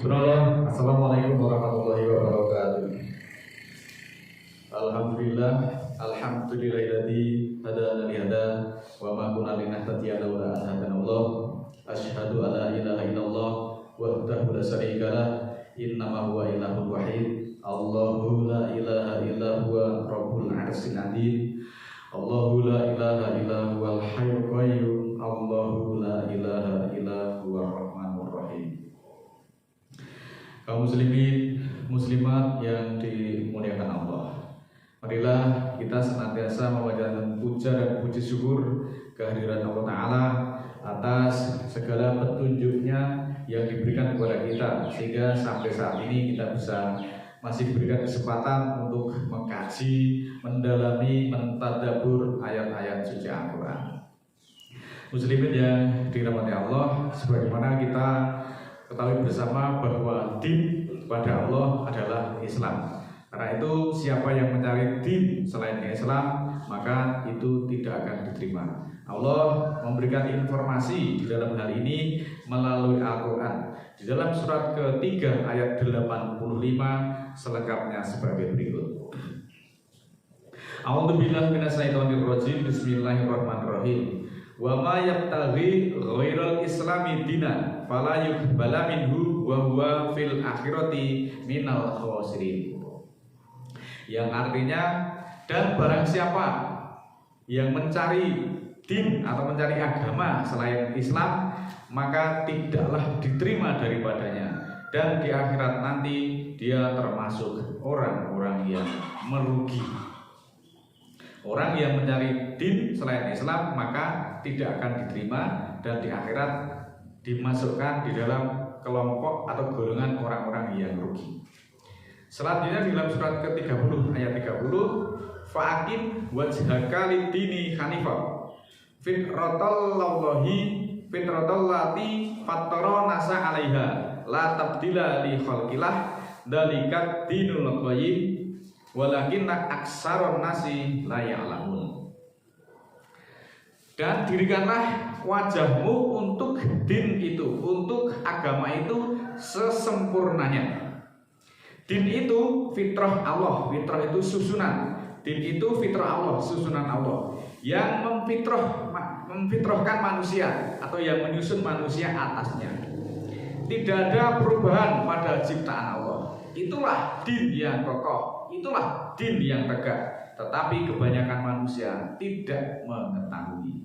Bismillah. Assalamualaikum warahmatullahi wabarakatuh. Alhamdulillah, alhamdulillahilladzi hadana li hada wa ma kunna linahtadiya laula an hadanallah. Asyhadu an la ilaha illallah wahdahu la syarika lah, innama huwa ilahun wahid. Allahu la ilaha illa huwa rabbul arsyil azim. Allahu la ilaha illa huwal hayyul qayyum. Allahu la ilaha illa huwar rahmanur rahim. Kaum muslimin, muslimat yang dimuliakan Allah, marilah kita senantiasa memanjatkan puja dan puji syukur kehadiran Allah Ta'ala atas segala petunjuknya yang diberikan kepada kita, sehingga sampai saat ini kita bisa masih diberikan kesempatan untuk mengkaji, mendalami, mentadabbur ayat-ayat suci Al-Quran. Muslimin yang dirahmati Allah, sebagaimana kita ketahui bersama bahwa din kepada Allah adalah Islam. Karena itu siapa yang mencari din selain Islam, maka itu tidak akan diterima. Allah memberikan informasi di dalam hal ini melalui Al-Quran. Di dalam surat ketiga ayat 85 selengkapnya sebagai berikut. A'udzubillahi minasyaitonirrajim. Bismillahirrahmanirrahim. Wa ma yabtaghi ghairal islami dina fala yuqbala minhu wa huwa fil akhirati minal khasirin. Yang artinya, dan barang siapa yang mencari din atau mencari agama selain Islam, maka tidaklah diterima daripadanya, dan di akhirat nanti dia termasuk orang-orang yang merugi. Orang yang mencari din selain Islam maka tidak akan diterima, dan di akhirat dimasukkan di dalam kelompok atau golongan orang-orang yang rugi. Selanjutnya di dalam surat ke-30 ayat 30, fa'aqim wajhaka lid-dini hanifah fitratallahi fitratallati fattara nasa 'alaiha la tabdila li khalqillah dzalikat dinul qayyim walakinna aktsarun nasi la ya'lamun. Dan dirikanlah wajahmu untuk din itu, untuk agama itu sesempurnanya. Din itu fitrah Allah, fitrah itu susunan. Din itu fitrah Allah, susunan Allah yang memfitrahkan manusia atau yang menyusun manusia atasnya. Tidak ada perubahan pada ciptaan Allah. Itulah din yang kokoh, itulah din yang tegak. Tetapi kebanyakan manusia tidak mengetahui.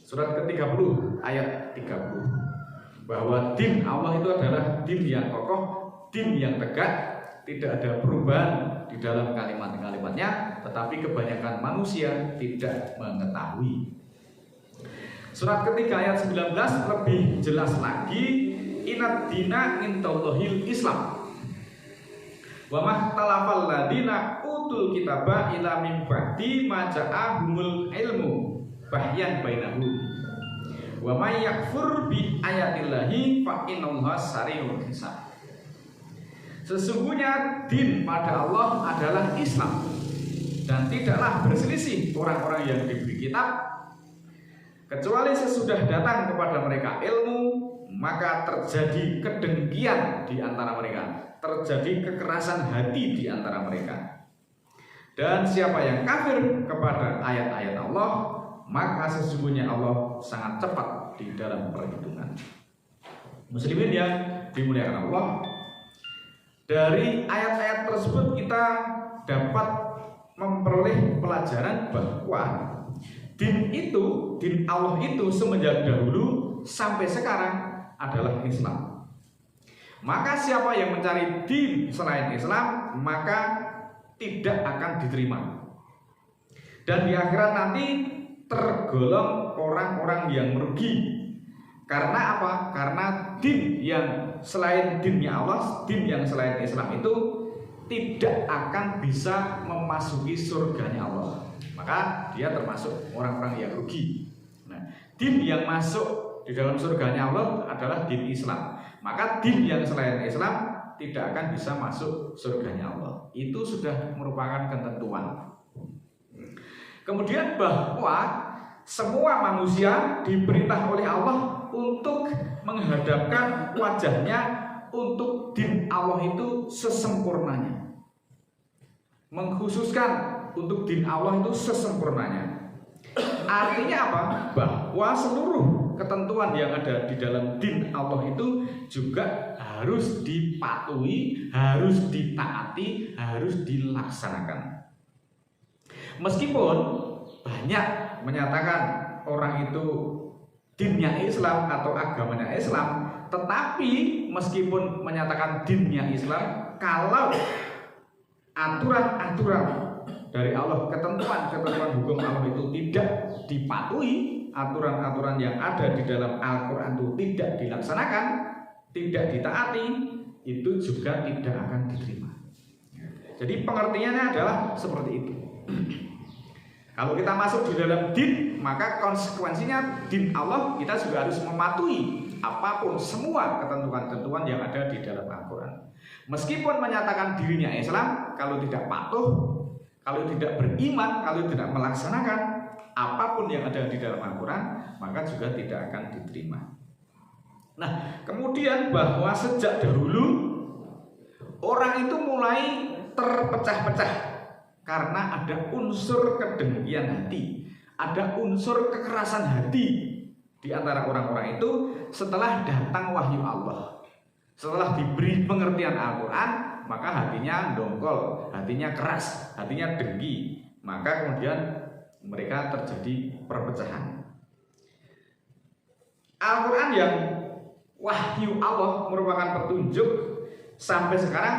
Surat ke-30 ayat 30, bahwa din Allah itu adalah din yang kokoh, din yang tegak. Tidak ada perubahan di dalam kalimat-kalimatnya, tetapi kebanyakan manusia tidak mengetahui. Surat ketiga ayat 19 lebih jelas lagi, inad dina indallahil Islam. Wa mahtalafal ladina utul kitaba ila min ba'di ma ja'ahumul ilmu bahyan bainahum. Wa may yakfur bi ayatillahi fa innallaha sari'ul hisab. Sesungguhnya din pada Allah adalah Islam, dan tidaklah berselisih orang-orang yang diberi kitab, kecuali sesudah datang kepada mereka ilmu, maka terjadi kedengkian di antara mereka, terjadi kekerasan hati di antara mereka. Dan siapa yang kafir kepada ayat-ayat Allah, maka sesungguhnya Allah sangat cepat di dalam perhitungan. Muslimin yang dimuliakan Allah, dari ayat-ayat tersebut kita dapat memperoleh pelajaran bahwa din itu, din Allah itu semenjak dahulu sampai sekarang adalah Islam. Maka siapa yang mencari din selain Islam, maka tidak akan diterima. Dan di akhirat nanti tergolong orang-orang yang merugi. Karena apa? Karena din yang selain dinnya Allah, din yang selain Islam itu tidak akan bisa memasuki surganya Allah. Maka dia termasuk orang-orang yang rugi. Nah, din yang masuk di dalam surganya Allah adalah din Islam. Maka din yang selain Islam tidak akan bisa masuk surganya Allah. Itu sudah merupakan ketentuan. Kemudian bahwa semua manusia diperintah oleh Allah untuk menghadapkan wajahnya untuk din Allah itu sesempurnanya. Mengkhususkan untuk din Allah itu sesempurnanya. Artinya apa? Bahwa seluruh ketentuan yang ada di dalam din Allah itu juga harus dipatuhi, harus ditaati, harus dilaksanakan. Meskipun banyak menyatakan orang itu dinnya Islam atau agamanya Islam, tetapi meskipun menyatakan dinnya Islam, kalau aturan-aturan dari Allah, ketentuan-ketentuan hukum Allah itu tidak dipatuhi, aturan-aturan yang ada di dalam Al-Quran itu tidak dilaksanakan, tidak ditaati, itu juga tidak akan diterima. Jadi pengertiannya adalah seperti itu. Kalau kita masuk di dalam din, maka konsekuensinya din Allah kita juga harus mematuhi apapun semua ketentuan-ketentuan yang ada di dalam Al-Quran. Meskipun menyatakan dirinya Islam, kalau tidak patuh, kalau tidak beriman, kalau tidak melaksanakan apapun yang ada di dalam Al-Quran, maka juga tidak akan diterima. Nah, kemudian bahwa sejak dahulu orang itu mulai terpecah-pecah karena ada unsur kedengkian hati, ada unsur kekerasan hati di antara orang-orang itu setelah datang wahyu Allah. Setelah diberi pengertian Al-Quran, maka hatinya dongkol, hatinya keras, hatinya dengki. Maka kemudian mereka terjadi perpecahan. Al-Quran yang wahyu Allah merupakan petunjuk, sampai sekarang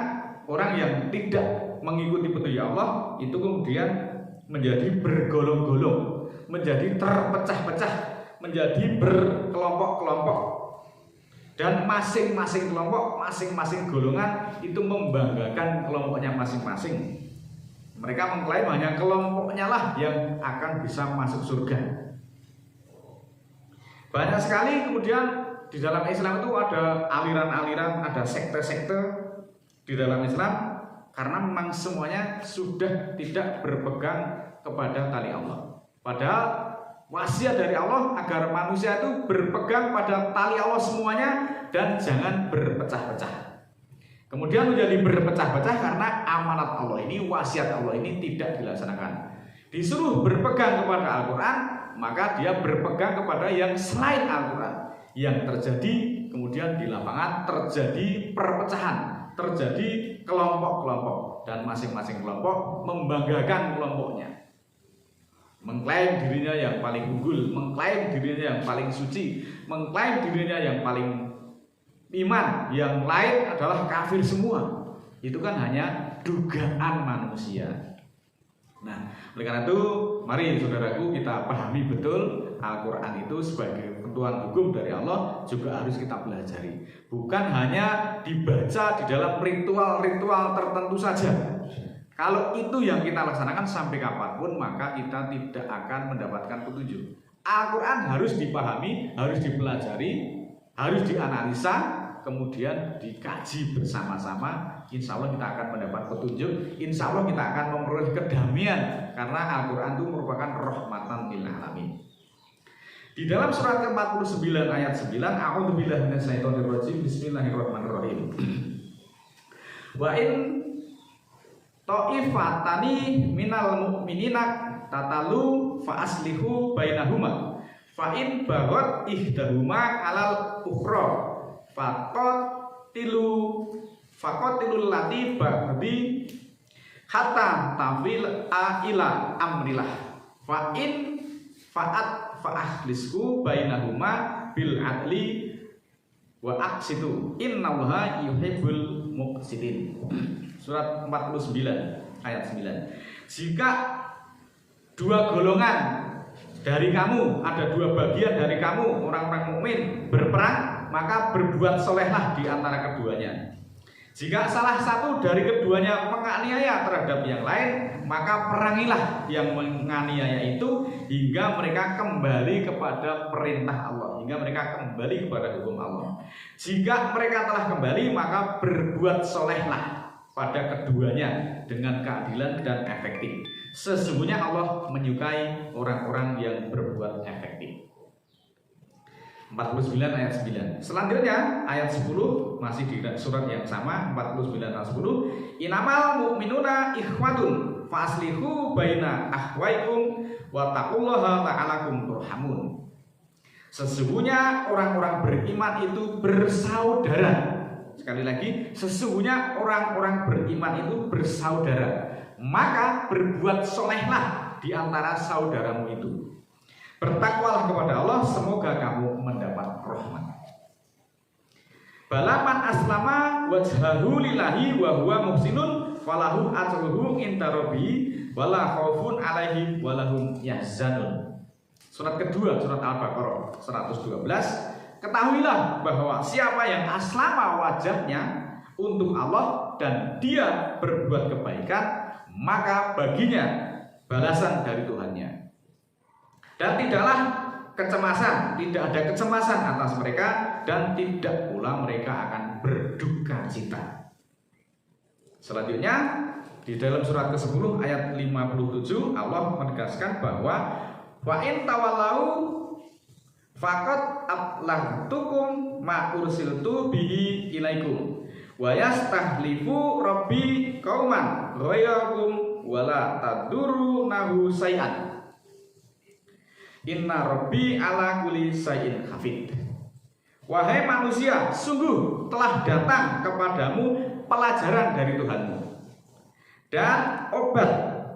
orang yang tidak mengikuti petunjuk Allah itu kemudian menjadi bergolong-golong, menjadi terpecah-pecah, menjadi berkelompok-kelompok, dan masing-masing kelompok, masing-masing golongan itu membanggakan kelompoknya masing-masing. Mereka mengklaim hanya kelompoknya lah yang akan bisa masuk surga. Banyak sekali kemudian di dalam Islam itu ada aliran-aliran, ada sekte-sekte di dalam Islam, karena memang semuanya sudah tidak berpegang kepada tali Allah. Padahal wasiat dari Allah agar manusia itu berpegang pada tali Allah semuanya dan jangan berpecah-pecah. Kemudian menjadi berpecah-pecah karena amanat Allah ini, wasiat Allah ini tidak dilaksanakan. Disuruh berpegang kepada Al-Quran, maka dia berpegang kepada yang selain Al-Quran. Yang terjadi kemudian di lapangan terjadi perpecahan, terjadi kelompok-kelompok, dan masing-masing kelompok membanggakan kelompoknya, mengklaim dirinya yang paling unggul, mengklaim dirinya yang paling suci, mengklaim dirinya yang paling iman, yang lain adalah kafir semua. Itu kan hanya dugaan manusia. Nah, oleh karena itu mari saudaraku kita pahami betul Al-Quran itu sebagai ketentuan hukum dari Allah juga harus kita pelajari. Bukan hanya dibaca di dalam ritual-ritual tertentu saja. Kalau itu yang kita laksanakan sampai kapanpun, maka kita tidak akan mendapatkan petunjuk. Al-Quran harus dipahami, harus dipelajari, harus dianalisa, kemudian dikaji bersama-sama. Insya Allah kita akan mendapat petunjuk. Insya Allah kita akan memperoleh kedamaian, karena Al-Quran itu merupakan rahmatan lil alamin. Di dalam surat ke-49 ayat 9, A'udzubillahi minasyaitonirrajim, bismillahirrahmanirrahim. Wa in ta'ifatani minal mu'minina tatalu fa aslihu bainahuma fa in baghat ihdahuma 'alal ukhra faqatilul lati baghi hatta tafil ila amrillah fa in fa'at fa'ahlisku bainahuma bil adli wa aqsitu innallaha yuhibbul muqsitin. Surat 49 ayat 9. Jika dua golongan dari kamu, ada dua bagian dari kamu orang-orang mukmin berperang, maka berbuat solehlah di antara keduanya. Jika salah satu dari keduanya menganiaya terhadap yang lain, maka perangilah yang menganiaya itu hingga mereka kembali kepada perintah Allah, hingga mereka kembali kepada hukum Allah. Jika mereka telah kembali, maka berbuat solehlah pada keduanya dengan keadilan dan efektif. Sesungguhnya Allah menyukai orang-orang yang berbuat efektif. 49 ayat 9. Selanjutnya ayat 10 masih di surat yang sama 49 ayat 10. Inamal mu'minuna ikhwatun faslihu baina akhwaikum wa taqullaha la'alakum turhamun. Sesungguhnya orang-orang beriman itu bersaudara. Sekali lagi, sesungguhnya orang-orang beriman itu bersaudara. Maka berbuat solehlah di antara saudaramu itu. Bertakwalah kepada Allah, semoga kamu mendapat rahmat. Balaman aslama wajhahu lillahi wa huwa muhsinun falahu ajruhu inda rabbih wala khaufun alaihim walahum yahzanun. Surat kedua, surat Al-Baqarah 112. Ketahuilah bahwa siapa yang aslama wajahnya untuk Allah dan dia berbuat kebaikan, maka baginya balasan dari Tuhannya. Dan tidaklah kecemasan, tidak ada kecemasan atas mereka, dan tidak pula mereka akan berduka cita. Selanjutnya di dalam surat ke-10 ayat 57 Allah menegaskan bahwa wa in tawallau faqad ablagtukum ma ursiltu bihi ilaikum wa yastahlifu rabbi qauman ghayrakum wala tadurrunahu syai'an. Inna rabbi ala kulli syai'in hafid. Wahai manusia, sungguh telah datang kepadamu pelajaran dari Tuhanmu dan obat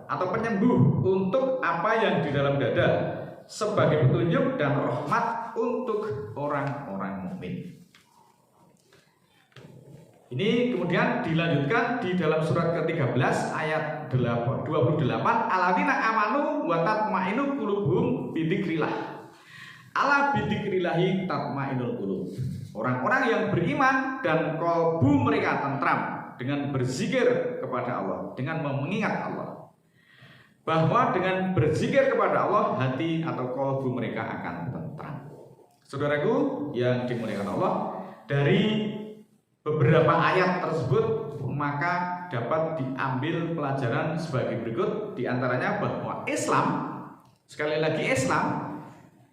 atau penyembuh untuk apa yang di dalam dada, sebagai petunjuk dan rahmat untuk orang-orang mukmin. Ini kemudian dilanjutkan di dalam surat ke-13 ayat 28. Alladzina amanu wa tatmainu qulubuhum bidzikrillah. Ala bidzikrillahi tatmainul qulub. Orang-orang yang beriman dan kalbu mereka tentram dengan berzikir kepada Allah, dengan mengingat Allah. Bahwa dengan berzikir kepada Allah, hati atau kalbu mereka akan tentram. Saudaraku yang dimuliakan Allah, dari beberapa ayat tersebut maka dapat diambil pelajaran sebagai berikut. Di antaranya bahwa Islam, sekali lagi Islam,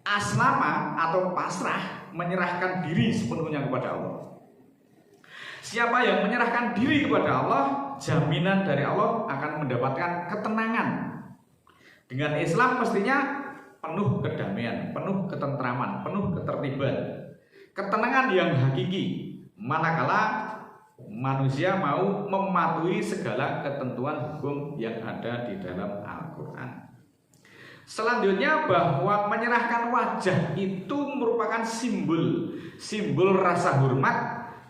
aslama atau pasrah, menyerahkan diri sepenuhnya kepada Allah. Siapa yang menyerahkan diri kepada Allah, jaminan dari Allah akan mendapatkan ketenangan. Dengan Islam mestinya penuh kedamaian, penuh ketentraman, penuh ketertiban, ketenangan yang hakiki. Manakala manusia mau mematuhi segala ketentuan hukum yang ada di dalam Al-Quran. Selanjutnya bahwa menyerahkan wajah itu merupakan simbol rasa hormat,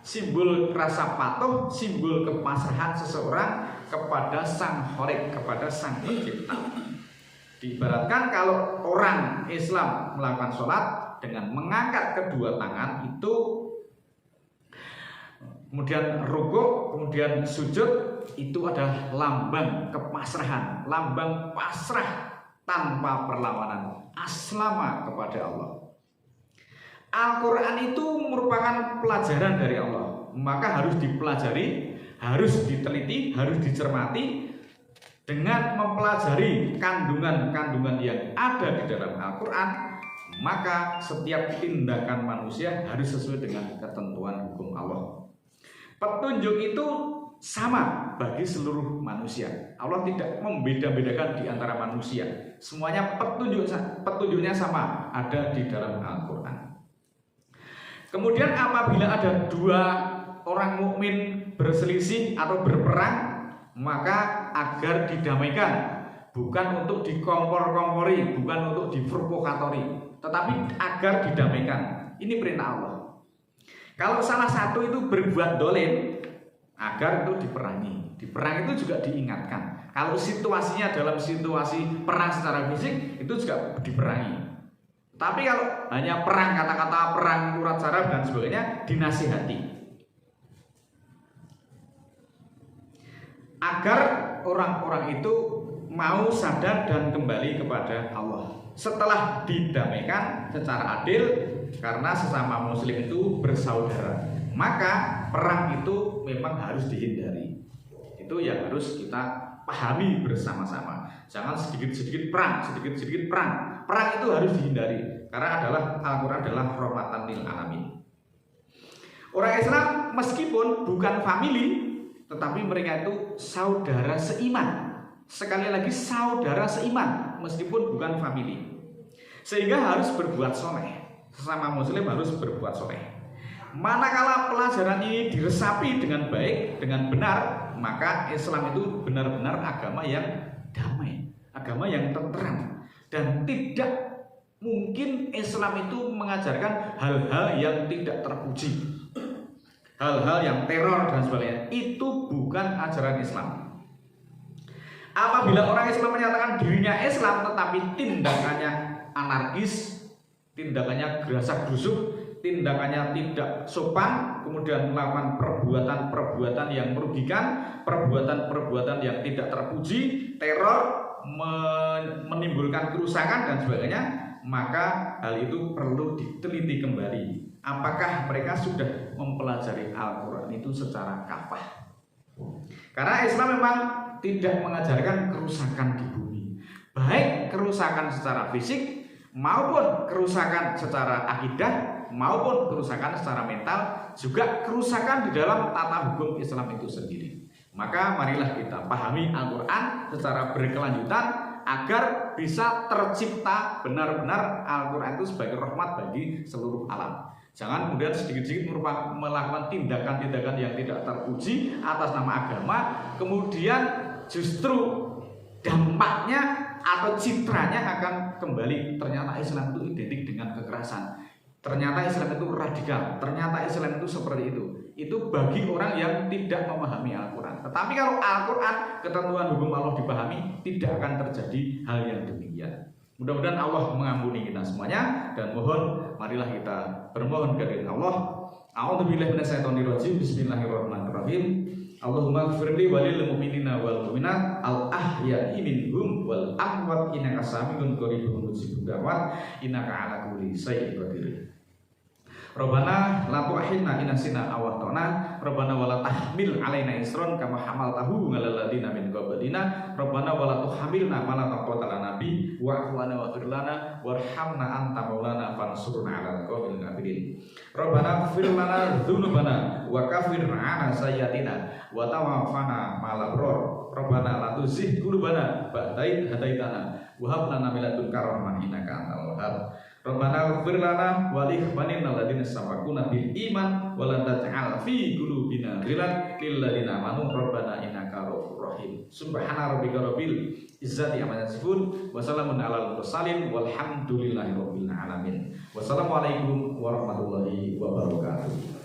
simbol rasa patuh, simbol kepasrahan seseorang kepada Sang Khalik, kepada Sang Pencipta. Diibaratkan kalau orang Islam melakukan sholat dengan mengangkat kedua tangan itu, kemudian rukuk, kemudian sujud, itu adalah lambang kepasrahan, lambang pasrah tanpa perlawanan, aslama kepada Allah. Al-Quran itu merupakan pelajaran dari Allah, maka harus dipelajari, harus diteliti, harus dicermati. Dengan mempelajari kandungan-kandungan yang ada di dalam Al-Quran, maka setiap tindakan manusia harus sesuai dengan ketentuan hukum Allah. Petunjuk itu sama bagi seluruh manusia. Allah tidak membeda-bedakan di antara manusia. Semuanya petunjuknya sama, ada di dalam Al-Quran. Kemudian apabila ada dua orang mukmin berselisih atau berperang, maka agar didamaikan, bukan untuk dikompor-kompori, bukan untuk diprovokatori, tetapi agar didamaikan. Ini perintah Allah. Kalau salah satu itu berbuat dolim, agar itu diperangi. Diperang itu juga diingatkan. Kalau situasinya dalam situasi perang secara fisik, itu juga diperangi. Tapi kalau hanya perang kata-kata, perang urat saraf dan sebagainya, dinasihati. Agar orang-orang itu mau sadar dan kembali kepada Allah setelah didamaikan secara adil, karena sesama muslim itu bersaudara. Maka perang itu memang harus dihindari. Itu yang harus kita pahami bersama-sama. Jangan sedikit-sedikit perang, sedikit-sedikit perang. Perang itu harus dihindari. Karena Al-Quran adalah rahmatan lil alamin. Orang Islam meskipun bukan family, tetapi mereka itu saudara seiman. Sekali lagi saudara seiman, meskipun bukan family. Sehingga harus berbuat soleh. Sesama muslim harus berbuat soleh. Manakala pelajaran ini diresapi dengan baik, dengan benar, maka Islam itu benar-benar agama yang damai, agama yang tenteram. Dan tidak mungkin Islam itu mengajarkan hal-hal yang tidak terpuji, hal-hal yang teror dan sebagainya. Itu bukan ajaran Islam. Apabila orang Islam menyatakan dirinya Islam tetapi tindakannya anarkis, tindakannya gerasak-gerusuk, tindakannya tidak sopan, kemudian melakukan perbuatan-perbuatan yang merugikan, perbuatan-perbuatan yang tidak terpuji, teror, menimbulkan kerusakan dan sebagainya, maka hal itu perlu diteliti kembali. Apakah mereka sudah mempelajari Al-Quran itu secara kafah? Karena Islam memang tidak mengajarkan kerusakan di bumi, baik kerusakan secara fisik maupun kerusakan secara akidah maupun kerusakan secara mental, juga kerusakan di dalam tata hukum Islam itu sendiri. Maka marilah kita pahami Al-Quran secara berkelanjutan agar bisa tercipta benar-benar Al-Quran itu sebagai rahmat bagi seluruh alam. Jangan kemudian sedikit-sedikit melakukan tindakan-tindakan yang tidak terpuji atas nama agama, kemudian justru dampaknya atau citranya akan kembali. Ternyata Islam itu identik dengan kekerasan, ternyata Islam itu radikal, ternyata Islam itu seperti itu. Itu bagi orang yang tidak memahami Al-Quran. Tetapi kalau Al-Quran, ketentuan hukum Allah dipahami, tidak akan terjadi hal yang demikian. Mudah-mudahan Allah mengampuni kita semuanya, dan mohon marilah kita bermohon kepada Allah. A'udzubillahi minasyaitonirrajim. Bismillahirrahmanirrahim. Allahumma ighfirli walil mu'minina wal mu'minat al ahya'i minhum wal amwat innaka sami'un qaribun mujibud da'wat innaka 'ala kulli syai'in qadir. Rabbana la tu'akhidna in nasina aw akhtana, Rabbana wa la tahmil 'alaina isran kama hamaltahu 'alal ladzina min qablina, Rabbana wa la tuhamilna ma la taqata lana bi wa'fu 'anna waghfir lana warhamna anta maulana fansurna 'alal qaumil kafirin. Rabbana ighfir lana dzunubana wa kaffir 'anna sayyi'atina wa tawaffana ma'al abrar. Rabbana la tuzigh qulubana ba'da idh hadaitana wa hab lana min ladunka rahmah innaka antal wahhab. Rabbana ighfir lana wa li ikhwanina alladziina sabaquna bil iman wa la taj'al fi qulubina ghillan lil ladziina amanu rabbana innaka ra'ufur rahim. Subhana rabbika rabbil izzati amma yasifun wa salamun alal mursalin walhamdulillahi rabbil alamin. Wassalamualaikum warahmatullahi wabarakatuh.